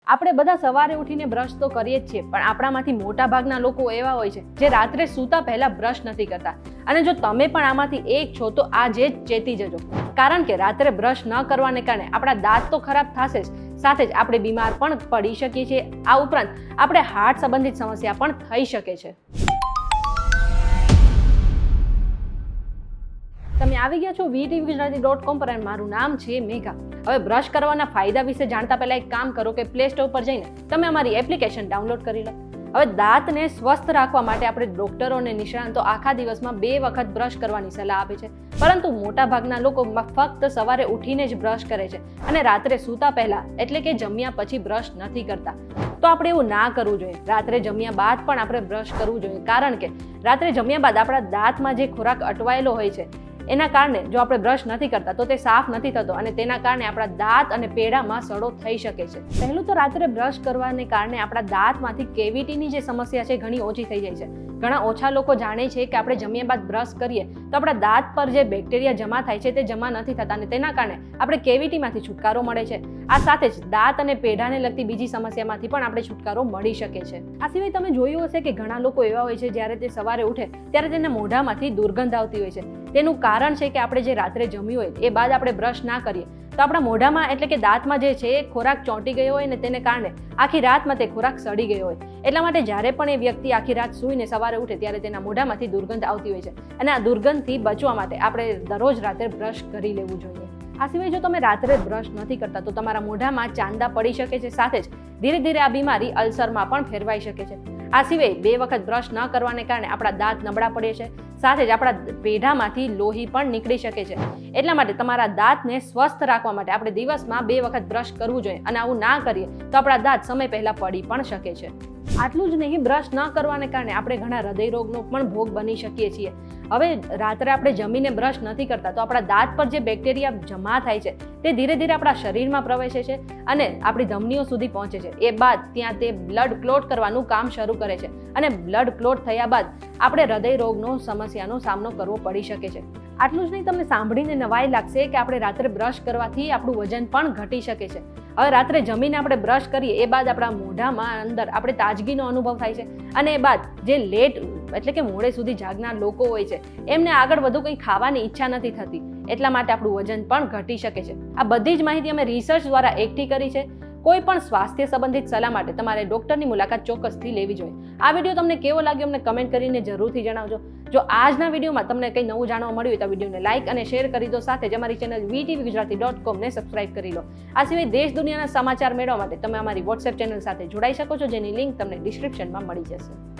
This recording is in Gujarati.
આપણે બધા સવારે ઉઠીને બ્રશ તો કરીએ જ છીએ, પણ આપણામાંથી મોટા ભાગના લોકો એવા હોય છે જે રાત્રે સૂતા પહેલા બ્રશ નથી કરતા. અને જો તમે પણ આમાંથી એક છો તો આજે જ ચેતી જજો, કારણ કે રાત્રે બ્રશ ન કરવાને કારણે આપણા દાંત તો ખરાબ થશે જ, સાથે જ આપણે બીમાર પણ પડી શકીએ છીએ. આ ઉપરાંત આપણે હાર્ટ સંબંધિત સમસ્યા પણ થઈ શકે છે. તમે આવી ગયા છો VTVGujarati.com પર અને મારું નામ છે મેઘા. હવે બ્રશ કરવાના ફાયદા વિશે જાણતા પહેલા એક કામ કરો કે પ્લે સ્ટોર પર જઈને તમે અમારી એપ્લિકેશન ડાઉનલોડ કરી લો. હવે દાંતને સ્વસ્થ રાખવા માટે આપણે ડોક્ટરો અને નિષ્ણાંતો આખા દિવસમાં 2 વખત બ્રશ કરવાની સલાહ આપે છે, પરંતુ મોટા ભાગના લોકો ફક્ત સવારે ઉઠીને જ બ્રશ કરે છે અને રાત્રે સૂતા પહેલા એટલે કે જમ્યા પછી બ્રશ નથી કરતા. તો આપણે એવું ના કરવું જોઈએ. રાત્રે જમ્યા બાદ પણ આપણે બ્રશ કરવું જોઈએ, કારણ કે રાત્રે જમ્યા બાદ આપણા દાંતમાં જે ખોરાક અટવાયેલો હોય છે એના કારણે જો આપણે બ્રશ નથી કરતા તો તે સાફ નથી થતો અને તેના કારણે આપણા દાંત અને પેઢામાં સડો થઈ શકે છે. પહેલું તો રાત્રે બ્રશ કરવાને કારણે આપણા દાંતમાંથી કેવિટીની જે સમસ્યા છે ઘણી ઓછી થઈ જાય છે. ઘણા ઓછા લોકો જાણે છે કે આપણે જમ્યા બાદ બ્રશ કરીએ તો આપણા દાંત પર જે બેક્ટેરિયા જમા થાય છે તે જમા નથી થતા અને તેના કારણે આપણે કેવિટીમાંથી છુટકારો મળે છે. આ સાથે જ દાંત અને પેઢાને લગતી બીજી સમસ્યામાંથી પણ આપણે છુટકારો મળી શકે છે. આ સિવાય તમે જોયું હશે કે ઘણા લોકો એવા હોય છે જ્યારે તે સવારે ઉઠે ત્યારે તેના મોઢામાંથી દુર્ગંધ આવતી હોય છે. તેનું કારણ છે કે આપણે જે રાત્રે જમ્યું હોય એ બાદ આપણે બ્રશ ના કરીએ તો આપણા મોઢામાં એટલે કે દાંતમાં જે છે એ ખોરાક ચોંટી ગયો હોય ને તેને કારણે આખી રાતમાં તે ખોરાક સડી ગયો હોય. એટલા માટે જ્યારે પણ એ વ્યક્તિ આખી રાત સૂઈને સવારે ઉઠે ત્યારે તેના મોઢામાંથી દુર્ગંધ આવતી હોય છે અને આ દુર્ગંધથી બચવા માટે આપણે દરરોજ રાત્રે બ્રશ કરી લેવું જોઈએ. આ સિવાય જો તમે રાત્રે બ્રશ નથી કરતા તો તમારા મોઢામાં ચાંદા પડી શકે છે, સાથે જ ધીરે ધીરે આ બીમારી અલ્સરમાં પણ ફેરવાઈ શકે છે. આ સિવાય 2 વખત બ્રશ ન કરવાને કારણે આપણા દાંત નબળા પડે છે, સાથે જ આપણા પેઢામાંથી લોહી પણ નીકળી શકે છે. એટલા માટે તમારા દાંતને સ્વસ્થ રાખવા માટે આપણે દિવસમાં 2 વખત બ્રશ કરવું જોઈએ, અને આવું ના કરીએ તો આપણા દાંત સમય પહેલા પડી પણ શકે છે. આટલું જ નહીં, બ્રશ ન કરવાને કારણે આપણે ઘણા હૃદય રોગનો પણ ભોગ બની શકીએ છીએ. હવે રાત્રે આપણે જમીને બ્રશ નથી કરતા તો આપણા દાંત પર જે બેક્ટેરિયા જમા થાય છે તે ધીરે ધીરે આપણા શરીરમાં પ્રવેશે છે અને આપણી ધમનીઓ સુધી પહોંચે છે. એ બાદ ત્યાં તે બ્લડ ક્લોટ કરવાનું કામ શરૂ કરે છે અને બ્લડ ક્લોટ થયા બાદ આપણે હૃદય રોગનો સમસ્યાનો સામનો કરવો પડી શકે છે. આટલું જ નહીં, તમને સાંભળીને નવાઈ લાગશે કે આપણે રાત્રે બ્રશ કરવાથી આપણું વજન પણ ઘટી શકે છે. હવે રાત્રે જમીને આપણે બ્રશ કરીએ એ બાદ આપણા મોઢામાં અંદર આપણે તાજગીનો અનુભવ થાય છે અને એ બાદ જે લેટ એટલે કે મોડે સુધી જાગનાર લોકો હોય છે એમને આગળ વધુ કંઈ ખાવાની ઈચ્છા નથી થતી, એટલા માટે આપણું વજન પણ ઘટી શકે છે. આ બધી જ માહિતી અમે રિસર્ચ દ્વારા એકઠી કરી છે. કોઈ પણ સ્વાસ્થ્ય સંબંધિત સલાહ માટે તમારે ડોક્ટરની મુલાકાત ચોક્કસથી લેવી જોઈએ. આ વિડીયો તમને કેવો લાગ્યો અમને કમેન્ટ કરીને જરૂરથી જણાવજો. જો આજના વિડીયોમાં તમને કંઈ નવું જાણવા મળ્યું હોય તો વિડીયોને લાઇક અને શેર કરી દો, સાથે જ અમારી ચેનલ VTVGujarati.com ને સબસ્ક્રાઇબ કરી લો. આ સિવાય દેશ દુનિયાના સમાચાર મેળવવા માટે તમે અમારી WhatsApp ચેનલ સાથે જોડાઈ શકો છો, જેની લિંક તમને ડિસ્ક્રિપ્શનમાં મળી જશે.